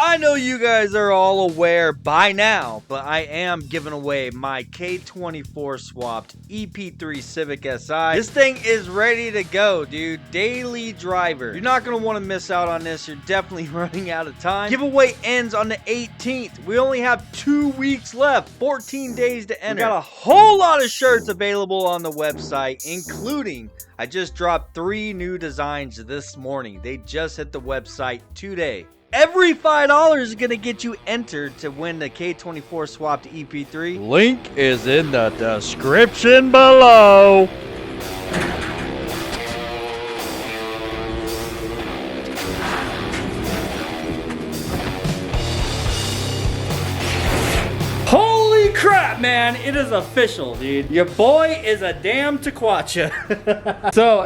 I know you guys are all aware by now, but I am giving away my K24 Swapped EP3 Civic SI. This thing is ready to go, dude. Daily driver. You're not going to want to miss out on this. You're definitely running out of time. Giveaway ends on the 18th. We only have 2 weeks left, 14 days to enter. We got a whole lot of shirts available on the website, including I just dropped 3 new designs this morning. They just hit the website today. Every $5 is going to get you entered to win the K24 Swapped EP3. Link is in the description below. Holy crap, man. It is official, dude. Your boy is a damn Tequacha. So,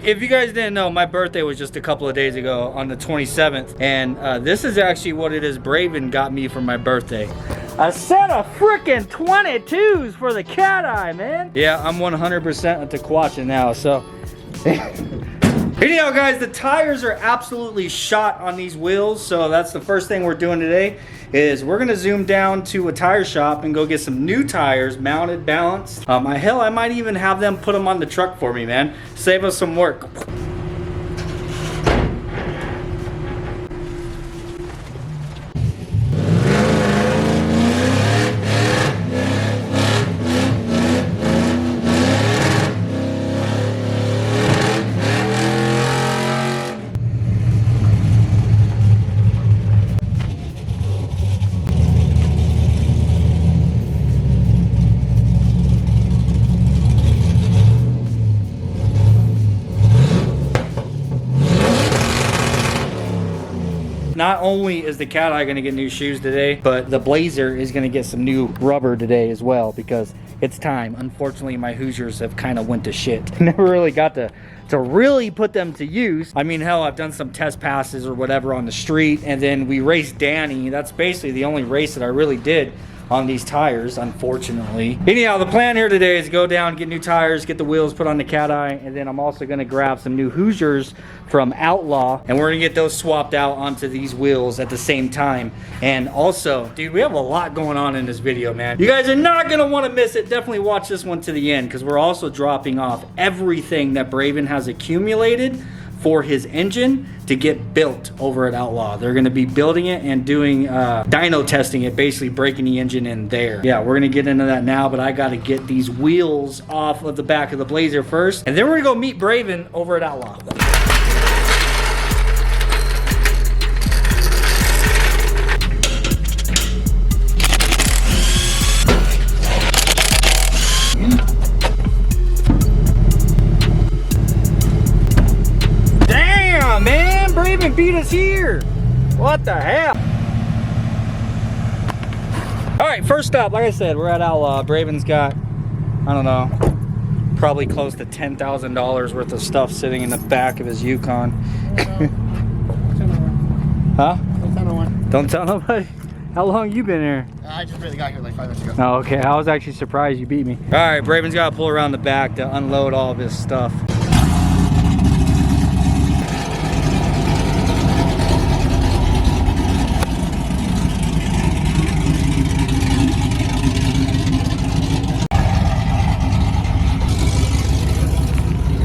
if you guys didn't know, my birthday was just a couple of days ago on the 27th. And this is actually what it is Braven got me for my birthday. A set of freaking 22's for the Cateye, man. Yeah, I'm 100% a Tequacha now, so. Anyhow, guys, the tires are absolutely shot on these wheels, so that's the first thing we're doing today is we're gonna zoom down to a tire shop and go get some new tires, mounted, balanced. Hell, I might even have them put them on the truck for me, man. Save us some work. Not only is the Cateye going to get new shoes today, but the Blazer is going to get some new rubber today as well because it's time. Unfortunately, my Hoosiers have kind of went to shit. Never really got to really put them to use. I mean, hell, I've done some test passes or whatever on the street, and then we raced Danny. That's basically the only race that I really did on these tires, unfortunately. Anyhow, the plan here today is go down, get new tires, get the wheels put on the Cateye, and then I'm also gonna grab some new Hoosiers from Outlaw, and we're gonna get those swapped out onto these wheels at the same time. And also, dude, we have a lot going on in this video, man. You guys are not gonna wanna miss it. Definitely watch this one to the end, because we're also dropping off everything that Braven has accumulated for his engine to get built over at Outlaw. They're gonna be building it and doing dyno testing it, basically breaking the engine in there. Yeah, we're gonna get into that now, but I gotta get these wheels off of the back of the Blazer first, and then we're gonna go meet Braven over at Outlaw. Man, Braven beat us here. What the hell? All right, first up, like I said, we're at Outlaw. Braven's got, I don't know, probably close to $10,000 worth of stuff sitting in the back of his Yukon. Huh? Don't tell nobody. How long you been here? I just really got here like 5 minutes ago. Oh, okay. I was actually surprised you beat me. All right, Braven's got to pull around the back to unload all of his stuff.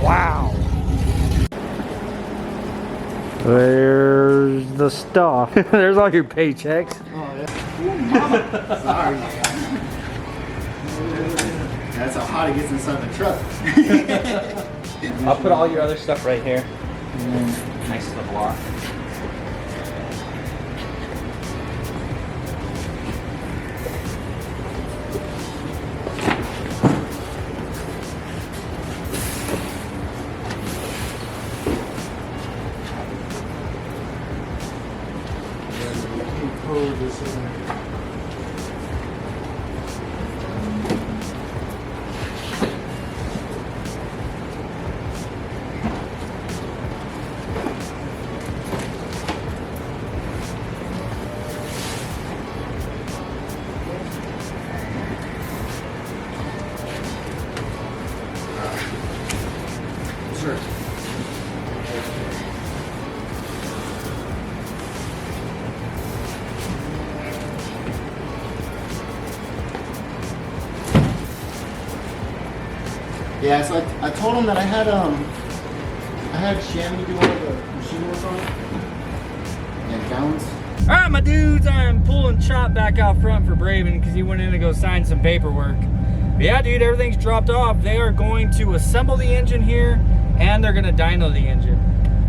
Wow. There's the stuff. There's all your paychecks. Oh, yeah. Ooh, mama. Sorry. That's how hot it gets inside the truck. I'll put all your other stuff right here. Nice little block. Sure. Yeah, so I told him that I had Shammy do all the machine work on it. And balance. All right, my dudes, I'm pulling Chop back out front for Braven because he went in to go sign some paperwork. But yeah, dude, everything's dropped off. They are going to assemble the engine here, and they're gonna dyno the engine.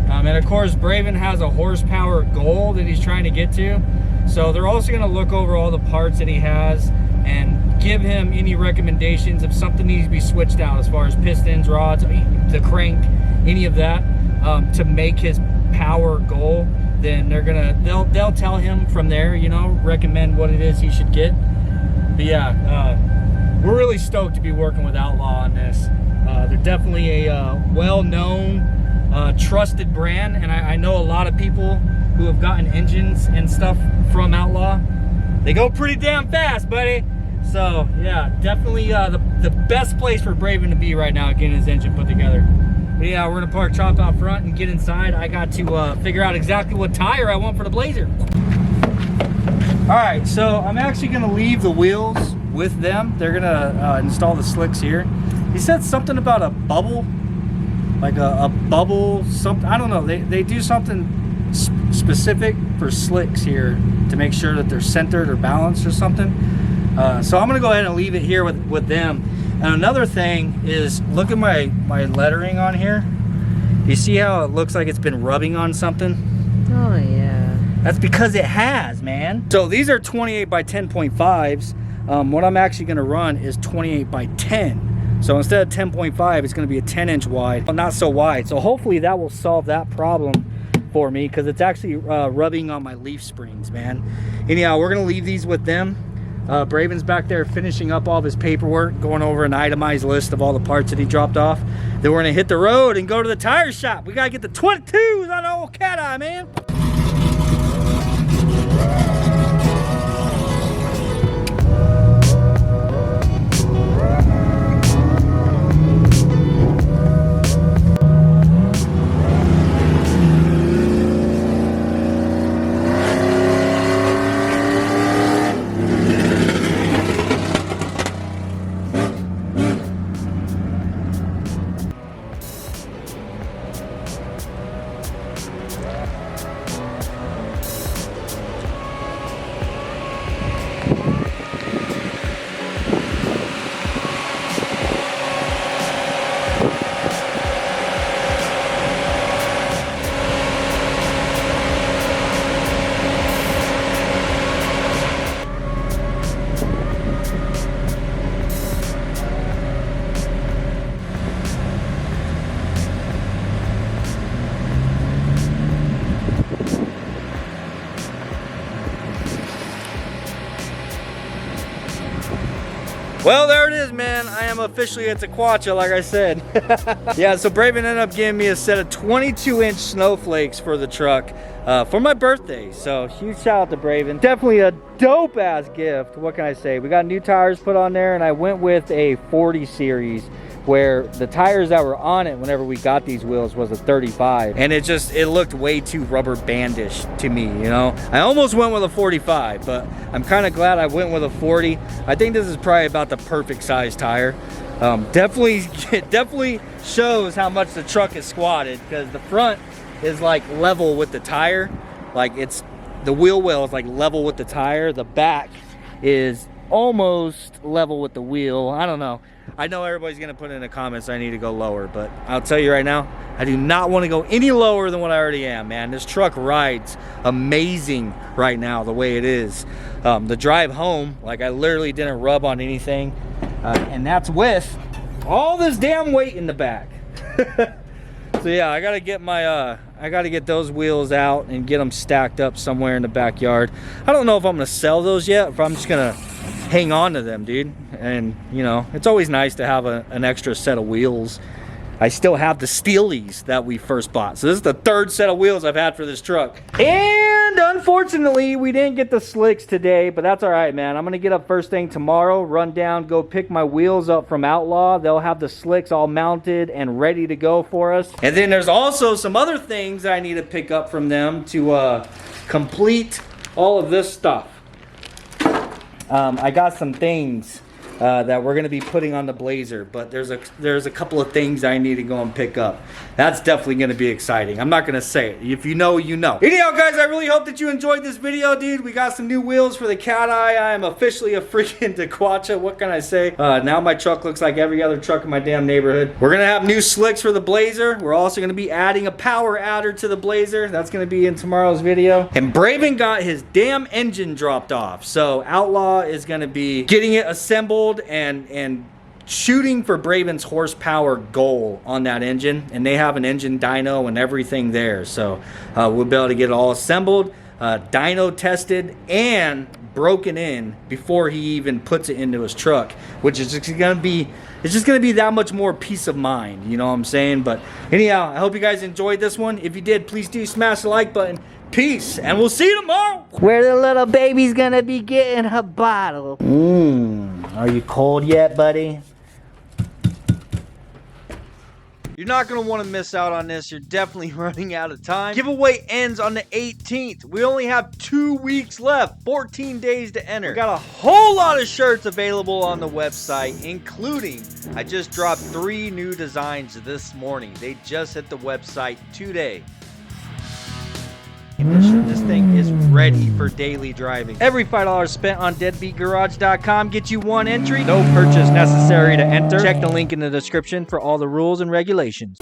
And of course, Braven has a horsepower goal that he's trying to get to. So they're also gonna look over all the parts that he has and give him any recommendations if something needs to be switched out as far as pistons, rods, the crank, any of that, to make his power goal. Then they'll tell him from there, you know, recommend what it is he should get. But yeah, we're really stoked to be working with Outlaw on this. They're definitely a well-known, trusted brand, and I know a lot of people who have gotten engines and stuff from Outlaw. They go pretty damn fast, buddy. So yeah, definitely the best place for Braven to be right now, getting his engine put together. But yeah, we're gonna park Chop out front and get inside. I got to figure out exactly what tire I want for the Blazer. All right, so I'm actually gonna leave the wheels with them. They're gonna install the slicks here. He said something about a bubble, like a bubble, something, I don't know. They do something specific for slicks here to make sure that they're centered or balanced or something. So I'm gonna go ahead and leave it here with them. And another thing is, look at my lettering on here. You see how it looks like it's been rubbing on something? Oh yeah. That's because it has, man. So these are 28 by 10.5s. What I'm actually gonna run is 28 by 10. So instead of 10.5, it's gonna be a 10-inch wide, but not so wide. So hopefully that will solve that problem for me, because it's actually rubbing on my leaf springs, man. Anyhow, we're gonna leave these with them. Braven's back there finishing up all of his paperwork, going over an itemized list of all the parts that he dropped off. Then we're gonna hit the road and go to the tire shop. We gotta get the 22s on the old Cateye, man. Well, there it is, man. I am officially at Tequacha, like I said. Yeah, so Braven ended up giving me a set of 22-inch snowflakes for the truck for my birthday. So huge shout out to Braven. Definitely a dope-ass gift. What can I say? We got new tires put on there, and I went with a 40 series, where the tires that were on it whenever we got these wheels was a 35, and it looked way too rubber bandish to me, you know. I almost went with a 45, but I'm kind of glad I went with a 40. I think this is probably about the perfect size tire. Definitely shows how much the truck is squatted, because the front is like level with the tire, like the wheel well is like level with the tire. The back is almost level with the wheel. I don't know. I know everybody's gonna put in the comments I need to go lower, but I'll tell you right now, I do not want to go any lower than what I already am, man. This truck rides amazing right now the way it is. The drive home, like, I literally didn't rub on anything, and that's with all this damn weight in the back. So yeah, I gotta get those wheels out and get them stacked up somewhere in the backyard. I don't know if I'm gonna sell those yet, if I'm just gonna hang on to them, dude. And you know, it's always nice to have an extra set of wheels. I still have the Steelies that we first bought, so this is the third set of wheels I've had for this truck. And unfortunately, we didn't get the slicks today, but that's all right, man. I'm gonna get up first thing tomorrow, run down, go pick my wheels up from Outlaw. They'll have the slicks all mounted and ready to go for us. And then there's also some other things I need to pick up from them to complete all of this stuff. I got some things that we're gonna be putting on the Blazer, but there's a couple of things I need to go and pick up. That's definitely gonna be exciting. I'm not gonna say it. If you know, you know. Anyhow, guys, I really hope that you enjoyed this video, dude. We got some new wheels for the Cateye. I am officially a freaking DeQuacha. What can I say? Now my truck looks like every other truck in my damn neighborhood. We're gonna have new slicks for the Blazer. We're also gonna be adding a power adder to the Blazer. That's gonna be in tomorrow's video. And Braven got his damn engine dropped off, so Outlaw is gonna be getting it assembled and shooting for Braven's horsepower goal on that engine, and they have an engine dyno and everything there, so we'll be able to get it all assembled, dyno tested, and broken in before he even puts it into his truck, which is just gonna be, it's just gonna be that much more peace of mind, you know what I'm saying? But anyhow, I hope you guys enjoyed this one. If you did, please do smash the like button. Peace, and we'll see you tomorrow. Where the little baby's gonna be getting her bottle. Are you cold yet, buddy? You're not going to want to miss out on this. You're definitely running out of time. Giveaway ends on the 18th. We only have 2 weeks left, 14 days to enter. We got a whole lot of shirts available on the website, including, I just dropped 3 new designs this morning. They just hit the website today. This thing is ready for daily driving. Every $5 spent on DeadBeatGarage.com gets you 1 entry. No purchase necessary to enter. Check the link in the description for all the rules and regulations.